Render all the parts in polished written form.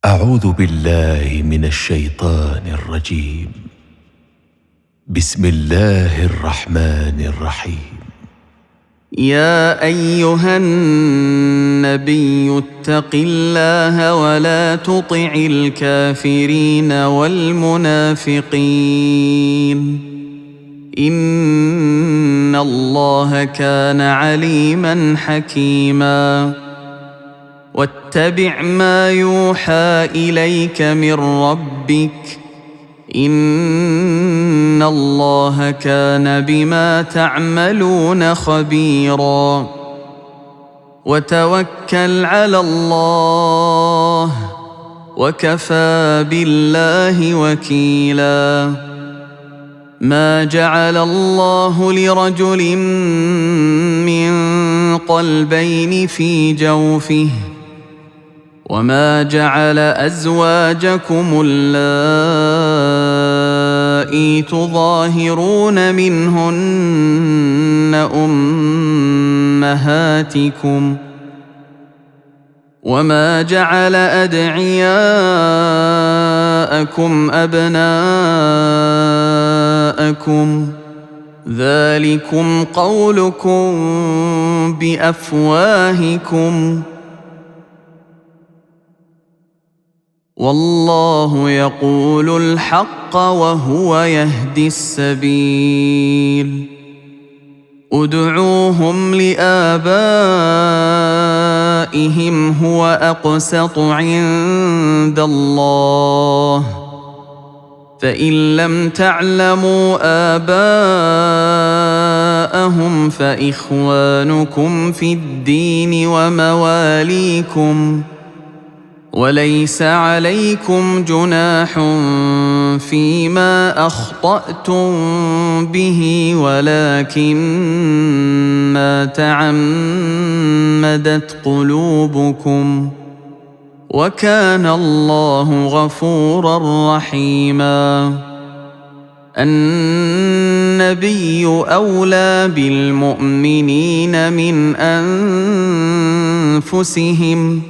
أعوذ بالله من الشيطان الرجيم. بسم الله الرحمن الرحيم. يا أيها النبي اتق الله ولا تطع الكافرين والمنافقين إن الله كان عليما حكيما. واتبع ما يوحى إليك من ربك إن الله كان بما تعملون خبيرا. وتوكل على الله وكفى بالله وكيلا. ما جعل الله لرجل من قلبين في جوفه وما جعل أزواجكم اللائي تظاهرون منهن أمهاتكم وما جعل أدعياءكم أبناءكم ذلكم قولكم بأفواهكم والله يقول الحق وهو يهدي السبيل. ادعوهم لآبائهم هو أقسط عند الله فإن لم تعلموا آباءهم فإخوانكم في الدين ومواليكم وليس عليكم جناح فيما أخطأتم به ولكن ما تعمدت قلوبكم وكان الله غفورا رحيما. النبي أولى بالمؤمنين من أنفسهم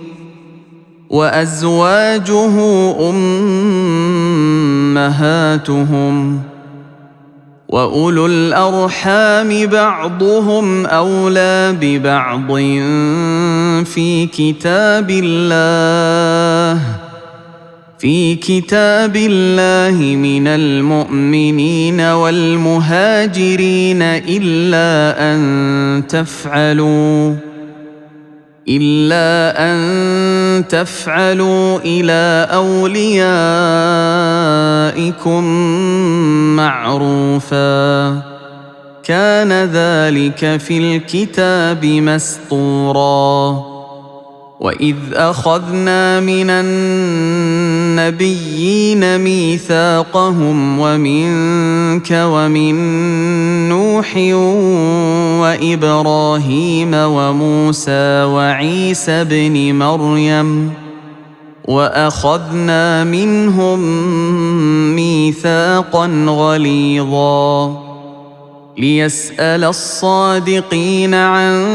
وأزواجه أمهاتهم وأولو الأرحام بعضهم أولى ببعض في كتاب الله من المؤمنين والمهاجرين إلا أن تفعلوا إلى أوليائكم معروفا كان ذلك في الكتاب مسطورا. وإذ أخذنا من النبيين ميثاقهم ومنك ومن نوح وإبراهيم وموسى وعيسى ابن مريم وأخذنا منهم ميثاقا غليظا ليسأل الصادقين عن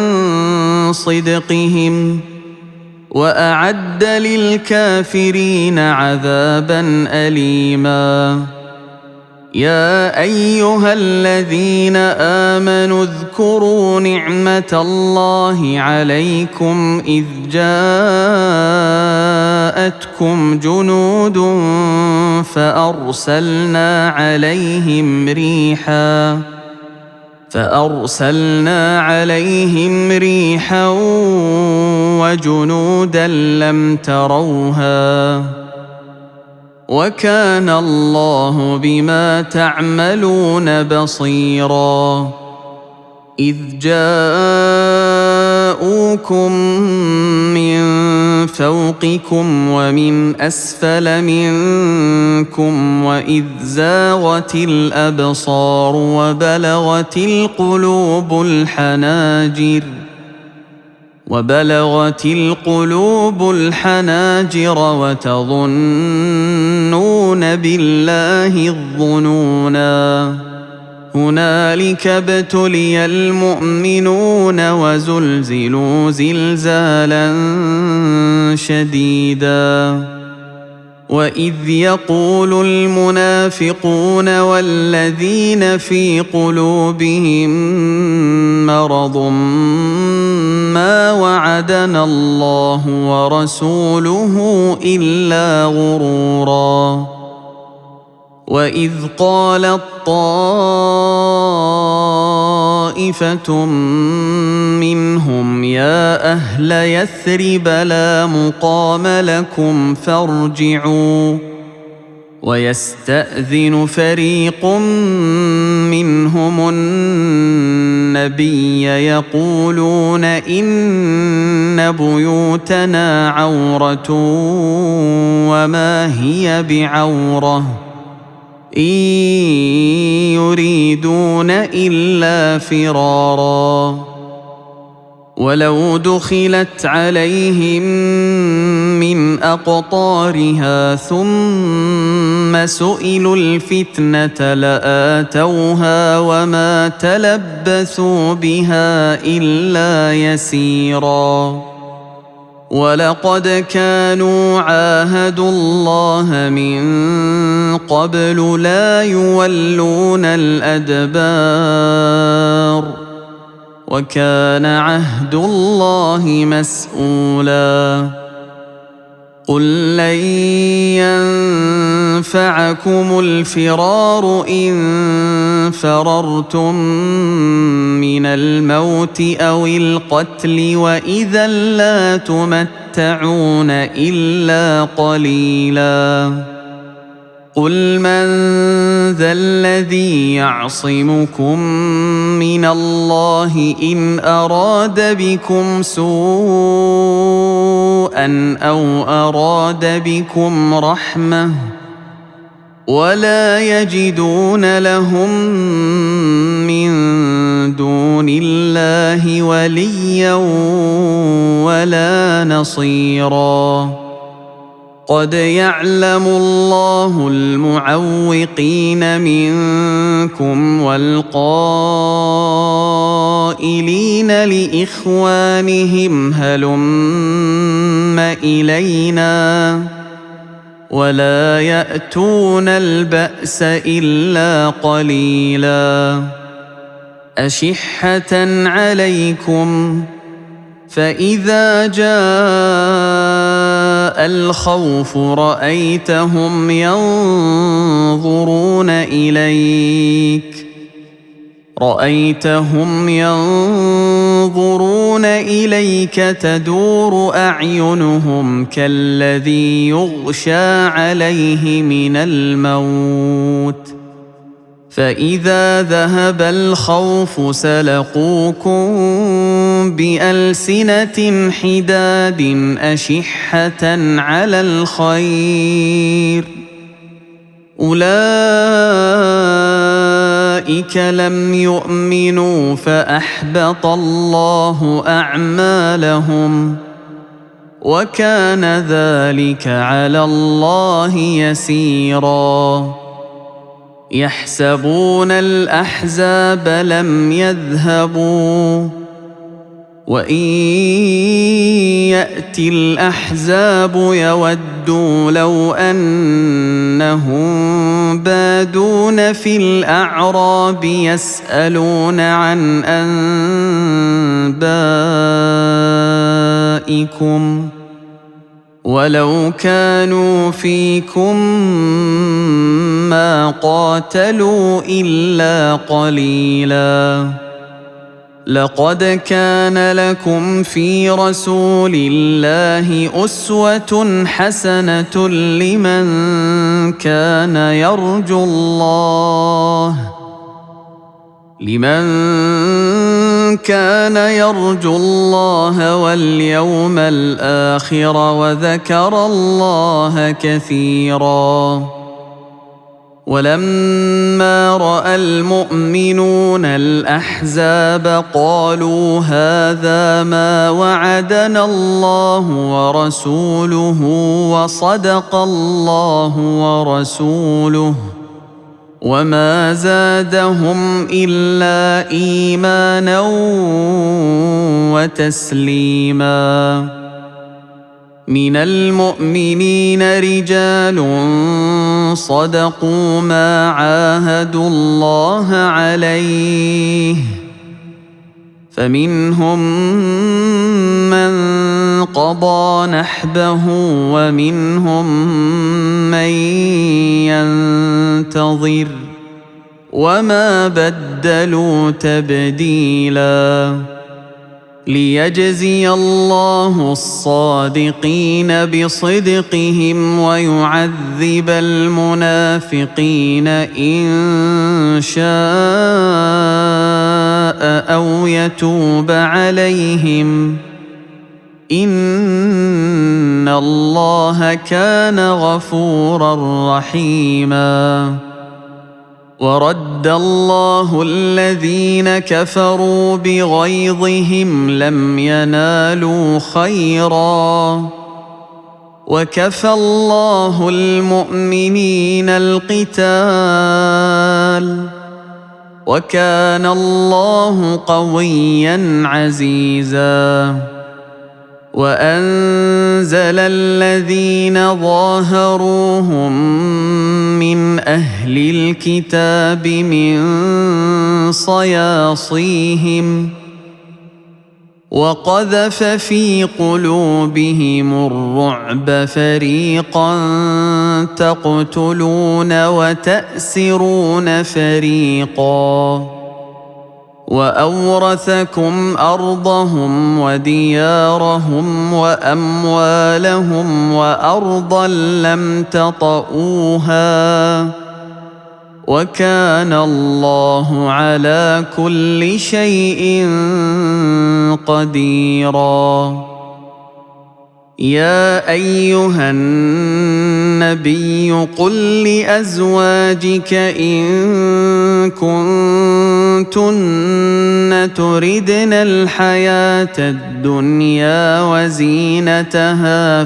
صدقهم وأعد للكافرين عذابا أليما. يا أيها الذين آمنوا اذكروا نعمة الله عليكم إذ جاءتكم جنود فأرسلنا عليهم ريحا وجنودا لم تروها وكان الله بما تعملون بصيرا. إذ جاءوكم من فوقكم ومن أسفل منكم وإذ زاغت الأبصار وبلغت القلوب الحناجر وتظنون بالله الظنونا. هنالك ابتلي المؤمنون وزلزلوا زلزالا شديدا وإذ يقول المنافقون والذين في قلوبهم مرض ما وعدنا الله ورسوله إلا غرورا وإذ قالت طائفة منهم يا أهل يثرب لا مقام لكم فارجعوا ويستأذن فريق منهم النبي يقولون إن بيوتنا عورة وما هي بعورة إن يريدون إلا فرارا ولو دخلت عليهم من أقطارها ثم سئلوا الفتنة لآتوها وما تلبثوا بها إلا يسيرا ولقد كانوا عاهدوا الله من قبل لا يولون الأدبار وكان عهد الله مسؤولا قل لن ينفعكم الفرار إن فررتم من الموت أو القتل وإذا لا تمتعون إلا قليلا قل من ذا الذي يعصمكم من الله إن أراد بكم سوءا أو أراد بكم رحمة ولا يجدون لهم من دون الله وليا ولا نصيرا قد يعلم الله المعوقين منكم والقائلين لإخوانهم هلم إلينا ولا يأتون البأس إلا قليلا أشحة عليكم فإذا جاء الخوف رأيتهم ينظرون إليك تدور أعينهم كالذي يغشى عليه من الموت فإذا ذهب الخوف سلقوكم بألسنة حداد أشحة على الخير أولئك لم يؤمنوا فأحبط الله أعمالهم وكان ذلك على الله يسيرا يحسبون الأحزاب لم يذهبوا وإن يأتي الأحزاب يودوا لو أنهم بادون في الأعراب يسألون عن أنبائكم ولو كانوا فيكم ما قاتلوا إلا قليلا لقد كان لكم في رسول الله أسوة حسنة لمن كان يرجو الله واليوم الآخر وذكر الله كثيرا ولما رأى المؤمنون الأحزاب قالوا هذا ما وعدنا الله ورسوله وصدق الله ورسوله وما زادهم إلا إيمانا وتسليما من المؤمنين رجال صدقوا ما عاهدوا الله عليه فمنهم من قضى نحبه ومنهم من ينتظر وما بدلوا تبديلا ليجزي الله الصادقين بصدقهم ويعذب المنافقين إن شاء أو يتوب عليهم إن الله كان غفورا رحيما ورد الله الذين كفروا بغيظهم لم ينالوا خيرا وكفى الله المؤمنين القتال وكان الله قويا عزيزا وأنزل الذين ظاهروهم من أهل الكتاب من صياصيهم وقذف في قلوبهم الرعب فريقا تقتلون وتأسرون فريقا وأورثكم أرضهم وديارهم وأموالهم وأرضا لم تطئوها وكان الله على كل شيء قديرا يا أيها النبي قل لأزواجك إن كنتن تردن الحياة الدنيا وزينتها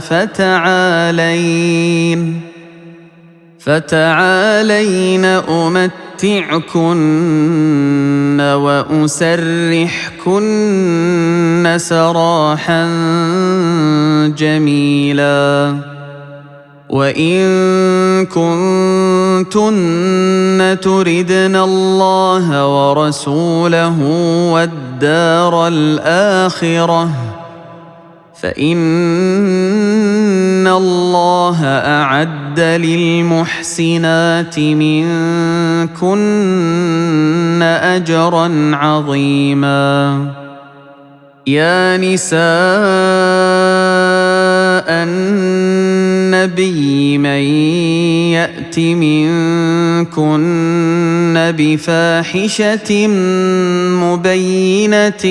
فتعالين أمتعكن وأسرحكن سراحا جميلا وإن كنتن تردن الله ورسوله والدار الآخرة فإن الله أعد للمحسنات منكن أجرا عظيما يا نساء النبي من يأت منكن بفاحشة مبينة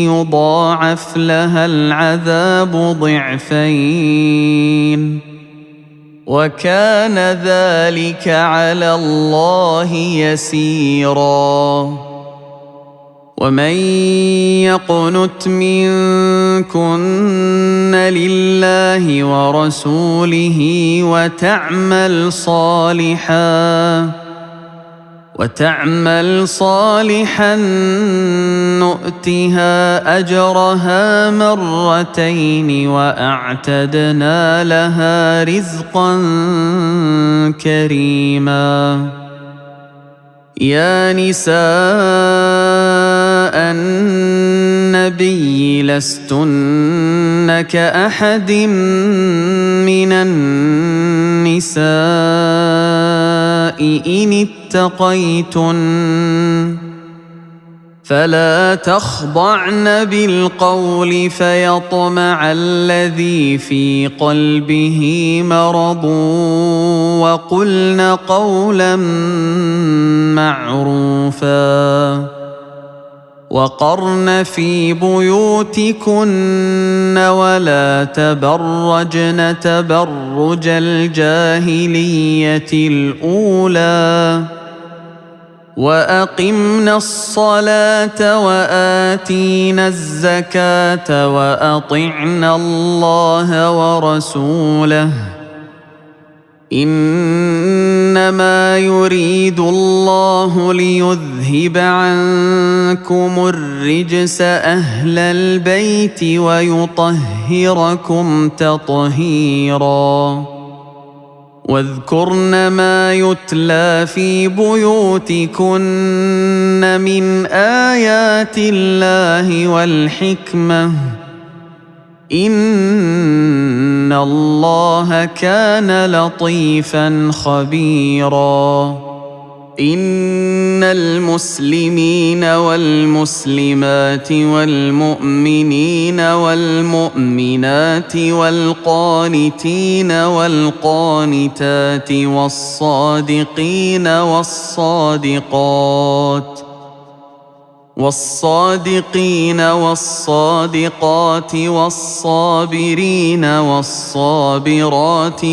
يضاعف لها العذاب ضعفين وكان ذلك على الله يسيرا ومن يقنت منكن لله ورسوله وتعمل صالحا نؤتها أجرها مرتين وأعتدنا لها رزقا كريما يا نساء النبي لستن كأحد من النساء إن اتقيتن فلا تخضعن بالقول فيطمع الذي في قلبه مرض وقلن قولا معروفا وقرن في بيوتكن ولا تبرجن تبرج الجاهلية الأولى وأقمنا الصلاة وآتينا الزكاة وأطعنا الله ورسوله إنما إنما يريد الله ليذهب عنكم الرجس أهل البيت ويطهركم تطهيرا واذكرن ما يتلى في بيوتكن من آيات الله والحكمة إن الله كان لطيفا خبيرا إن المسلمين والمسلمات والمؤمنين والمؤمنات والقانتين والقانتات والصادقين والصادقات والصابرين والصابرات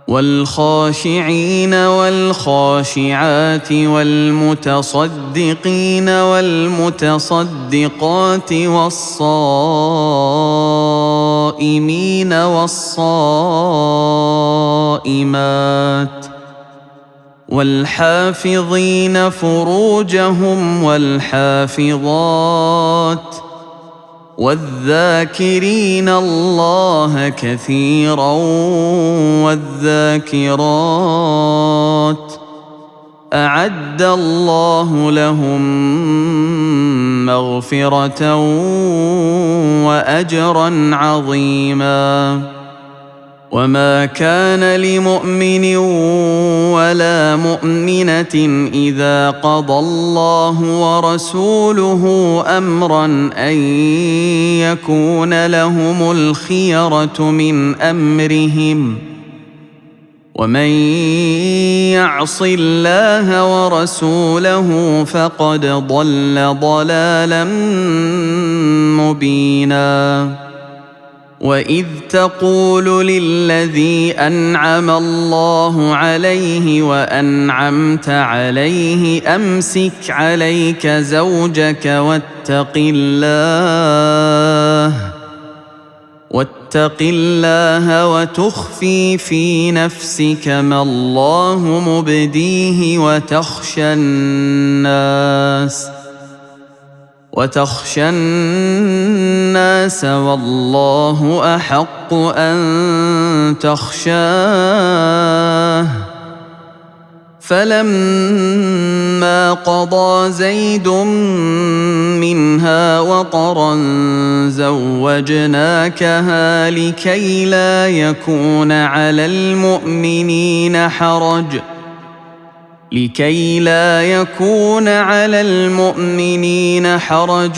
والخاشعين والخاشعات والمتصدقين والمتصدقات والصائمين والصائمات والحافظين فروجهم والحافظات والذاكرين الله كثيرا والذاكرات أعد الله لهم مغفرة وأجرا عظيما وما كان لمؤمن ولا مؤمنة إذا قضى الله ورسوله أمرا أن يكون لهم الخيرة من أمرهم ومن يعص الله ورسوله فقد ضل ضلالا مبينا وإذ تقول للذي أنعم الله عليه وأنعمت عليه أمسك عليك زوجك واتق الله وتخفي في نفسك ما الله مبديه وتخشى الناس والله أحق أن تخشاه فلما قضى زيد منها وطرا زوجناكها لكي لا يكون على المؤمنين حرج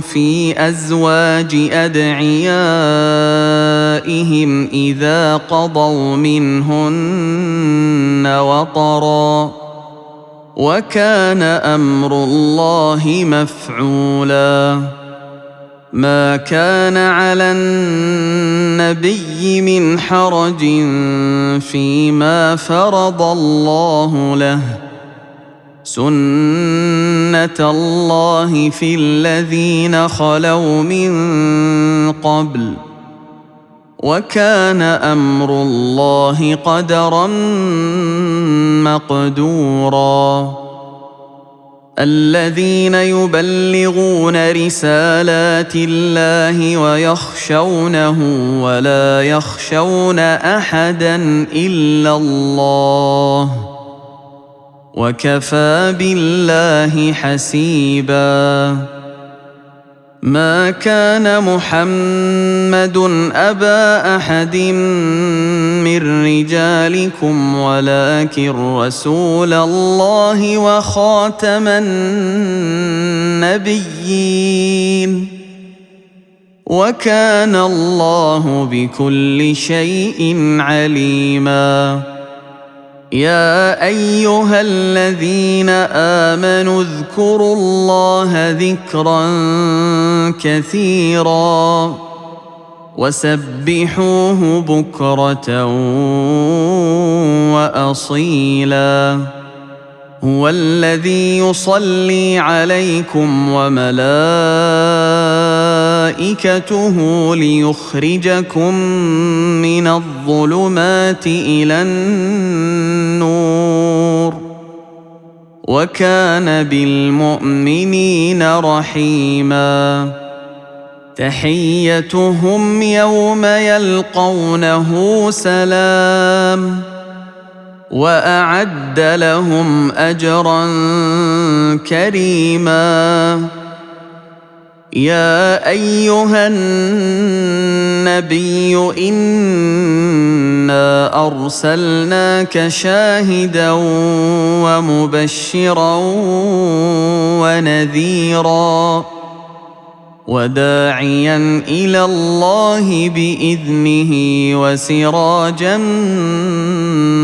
في أزواج أدعيائهم إذا قضوا منهن وطرا وكان أمر الله مفعولا ما كان على النبي من حرج فيما فرض الله له سنة الله في الذين خلوا من قبل وكان أمر الله قدرا مقدورا الذين يبلغون رسالات الله ويخشونه ولا يخشون أحدا إلا الله وكفى بالله حسيبا ما كان محمد أبا أحد من رجالكم ولكن رسول الله وخاتم النبيين وكان الله بكل شيء عليما يا أيها الذين آمنوا اذكروا الله ذكرا كثيرا وسبحوه بكرة وأصيلا هو الذي يصلي عليكم وملائكته وملائكته ليخرجكم من الظلمات إلى النور وكان بالمؤمنين رحيما تحيتهم يوم يلقونه سلام وأعد لهم أجرا كريما يا أيها النبي إنا أرسلناك شاهدا ومبشرا ونذيرا وداعيا إلى الله بإذنه وسراجا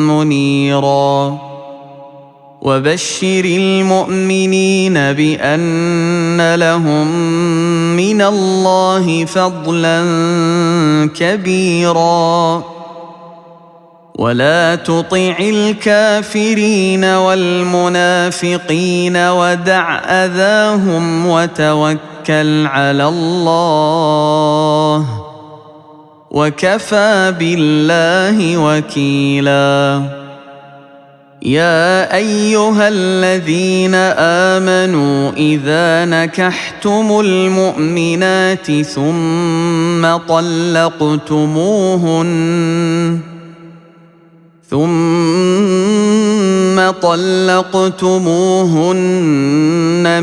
منيرا وبشر المؤمنين بأن لهم من الله فضلا كبيرا ولا تطع الكافرين والمنافقين ودع أذاهم وتوكل على الله وكفى بالله وكيلا يا أيها الذين آمنوا إذا نكحتم المؤمنات ثم طلقتموهن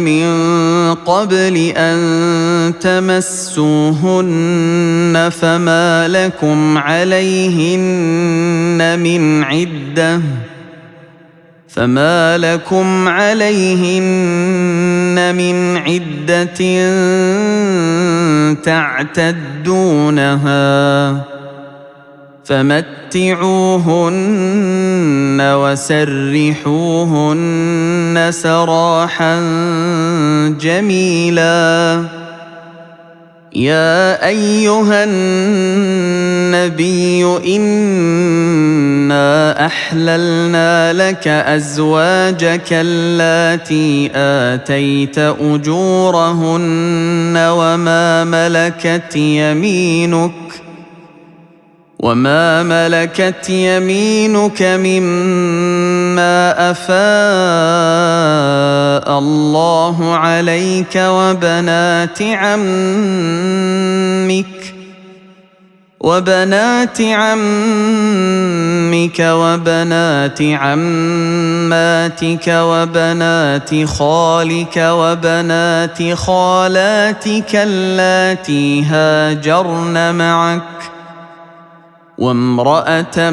من قبل أن تمسوهن فما لكم عليهن من عدة تعتدونها فمتعوهن وسرحوهن سراحا جميلا يا أيها النبي إنا أحللنا لك أزواجك اللاتي آتيت أجورهن وما ملكت يمينك مما أفاء الله عليك وبنات عمك وبنات عماتك وبنات خالك وبنات خالاتك اللاتي هاجرن معك وامرأة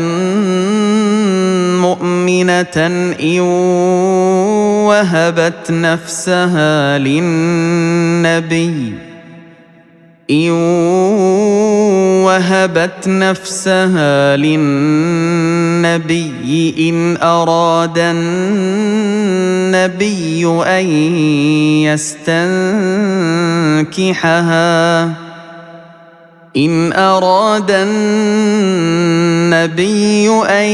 مؤمنة إن وهبت نفسها للنبي إن أراد النبي أن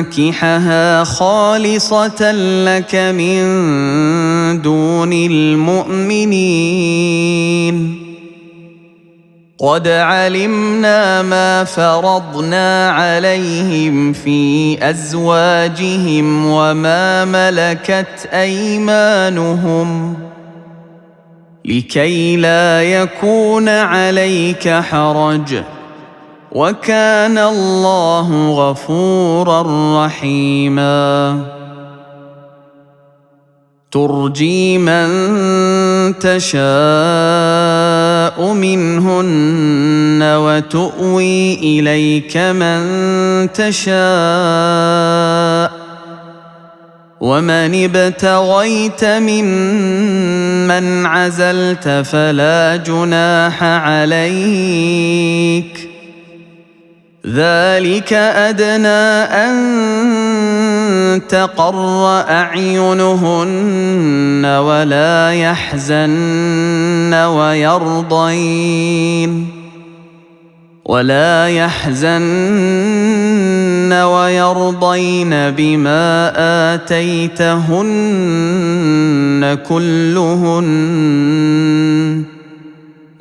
يستنكحها خالصة لك من دون المؤمنين قد علمنا ما فرضنا عليهم في أزواجهم وما ملكت أيمانهم لكي لا يكون عليك حرج وكان الله غفورا رحيما ترجي من تشاء منهن وتؤوي إليك من تشاء ومن ابتغيت ممن عزلت فلا جناح عليك ذلك أدنى أن تقر أعينهن ولا يحزن ويرضين بما آتيتهن كلهن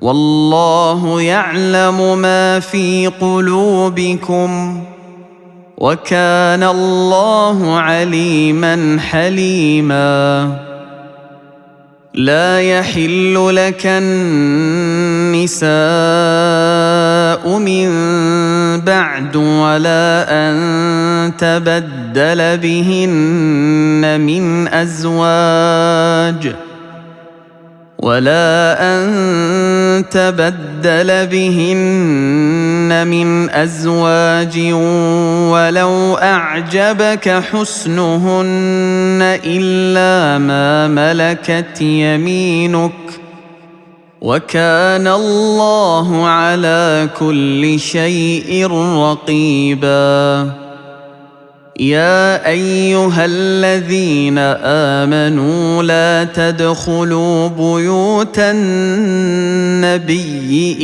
والله يعلم ما في قلوبكم وكان الله عليما حليما. لا يحل لك النساء من بعد ولا أن تبدل بهن من أزواج ولو أعجبك حسنهن إلا ما ملكت يمينك وكان الله على كل شيء رقيبا. يا أيها الذين آمنوا لا تدخلوا بيوت النبي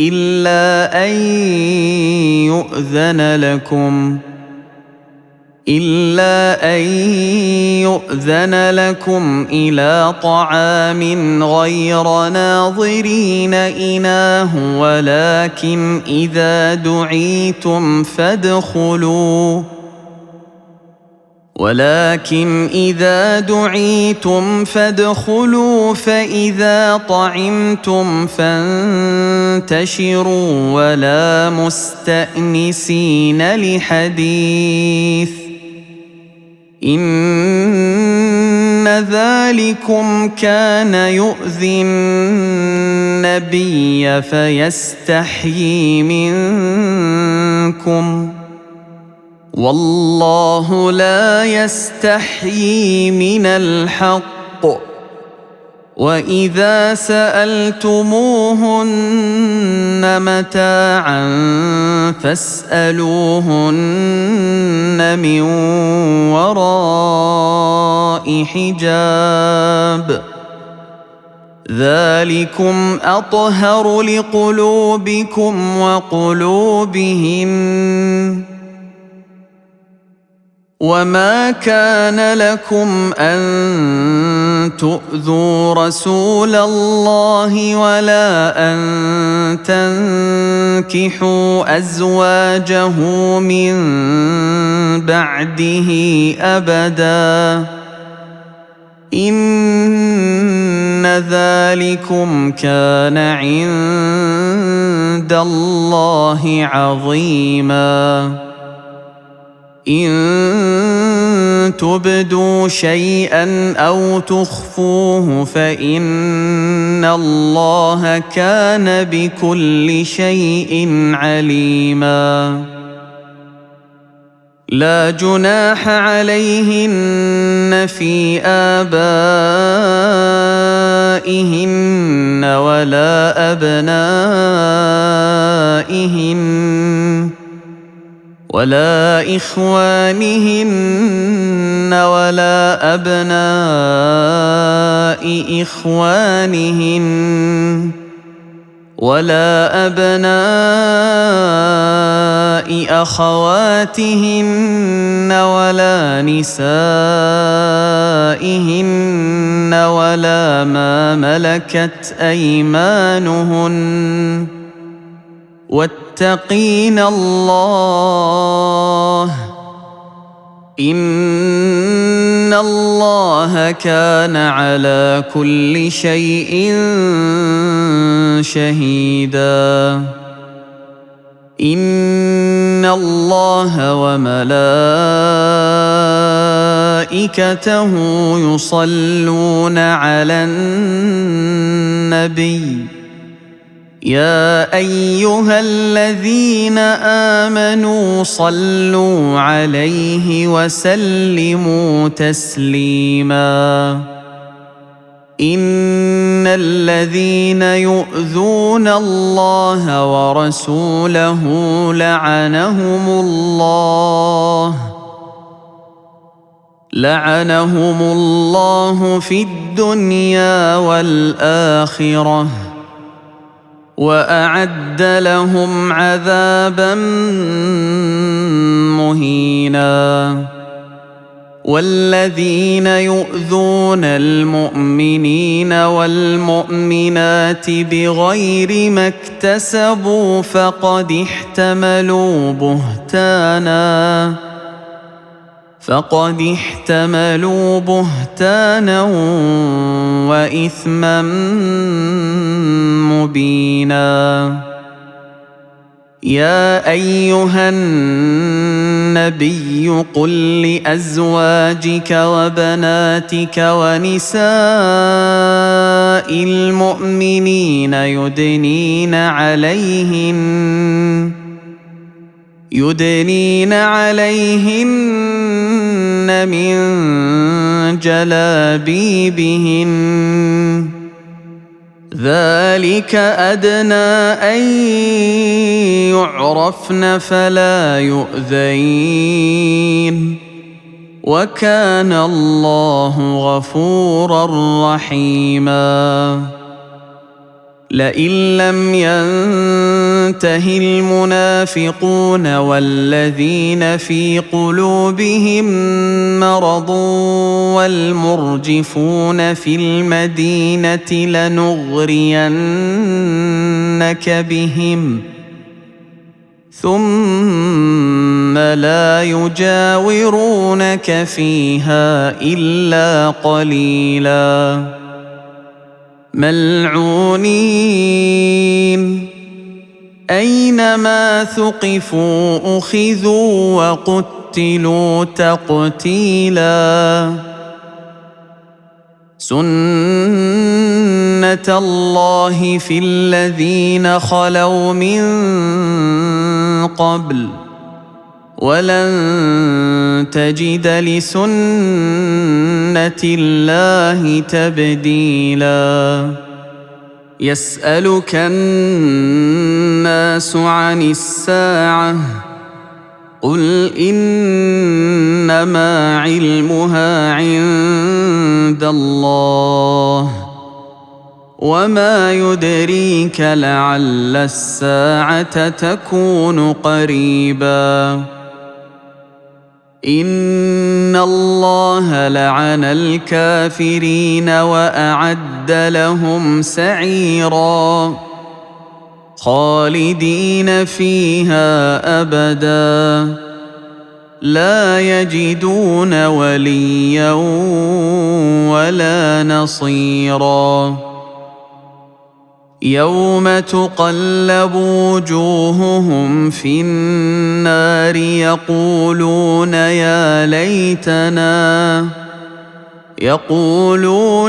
إلا أن يؤذن لكم إلى طعام غير ناظرين إناه ولكن إذا دعيتم فادخلوا فإذا طعمتم فانتشروا ولا مستأنسين لحديث إن ذلكم كان يؤذي النبي فيستحيي منكم والله لا يستحيي من الحق. وإذا سألتموهن متاعا فاسألوهن من وراء حجاب ذلكم أطهر لقلوبكم وقلوبهن. وما كان لكم أن تؤذوا رسول الله ولا أن تنكحوا أزواجه من بعده أبدا إن ذلكم كان عند الله عظيما. إن تبدوا شيئا أو تخفوه فإن الله كان بكل شيء عليما. لا جناح عليهن في آبائهن ولا أبنائهن ولا إخوانهن ولا أبناء إخوانهن ولا أبناء أخواتهن ولا نسائهن ولا ما ملكت أيمانهن واتقين الله إن الله كان على كل شيء شهيدا. إن الله وملائكته يصلون على النبي يا أيها الذين آمنوا صلوا عليه وسلموا تسليما. إن الذين يؤذون الله ورسوله لعنهم الله في الدنيا والآخرة وأعد لهم عذابا مهينا. والذين يؤذون المؤمنين والمؤمنات بغير ما اكتسبوا فقد احتملوا بهتانا وإثما مبينا. يا أيها النبي قل لأزواجك وبناتك ونساء المؤمنين يدنين عليهن من جلابيبهن ذلك أدنى أن يعرفن فلا يؤذين وكان الله غفورا رحيما. لئن لم ينته المنافقون والذين في قلوبهم مرض والمرجفون في المدينة لنغرينك بهم ثم لا يجاورونك فيها إلا قليلا ملعونين أينما ثقفوا أخذوا وقتلوا تقتيلا. سنة الله في الذين خلوا من قبل ولن تجد لسنة الله تبديلا. يسألك الناس عن الساعة قل إنما علمها عند الله وما يدريك لعل الساعة تكون قريبا. إن الله لعن الكافرين وأعد لهم سعيرا خالدين فيها أبدا لا يجدون وليا ولا نصيرا. يوم تقلب وجوههم في النار يقولون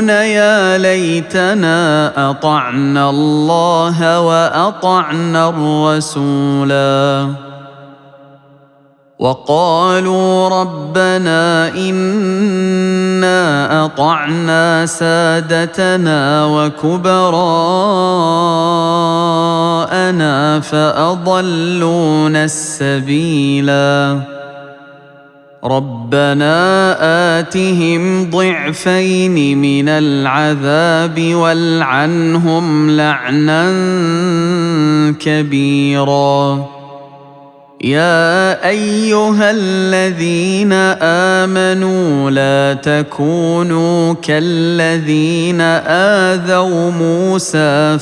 يا ليتنا أطعنا الله وأطعنا الرسولا. وقالوا ربنا إنا أطعنا سادتنا وكبراءنا فأضلونا السبيلا. ربنا آتهم ضعفين من العذاب والعنهم لعنا كبيرا. يا أيها الذين آمنوا لا تكونوا كالذين آذوا موسى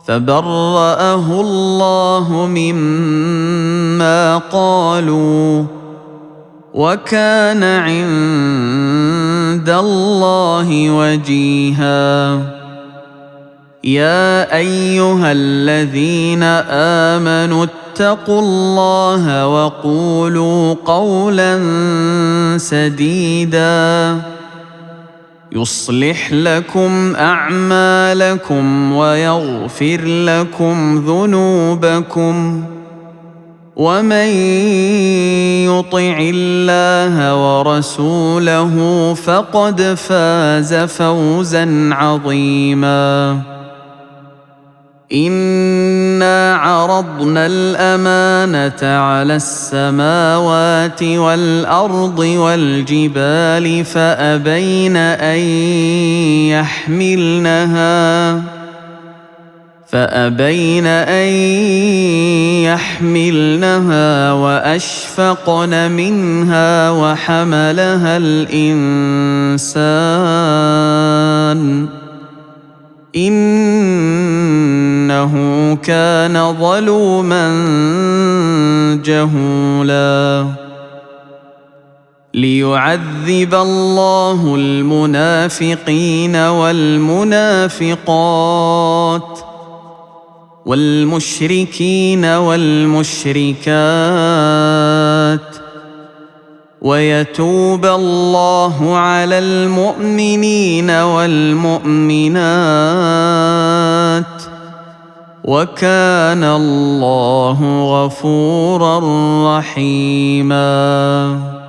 فبرأه الله مما قالوا وكان عند الله وجيها. يا أيها الذين آمنوا اتقوا الله وقولوا قولا سديدا يصلح لكم أعمالكم ويغفر لكم ذنوبكم ومن يطع الله ورسوله فقد فاز فوزا عظيما. إنا عرضنا الأمانة على السماوات والأرض والجبال فأبين أن يحملنها وأشفقن منها وحملها الإنسان إنه كان ظلوما جهولا ليعذب الله المنافقين والمنافقات والمشركين والمشركات ويتوب الله على المؤمنين والمؤمنات وكان الله غفورا رحيما.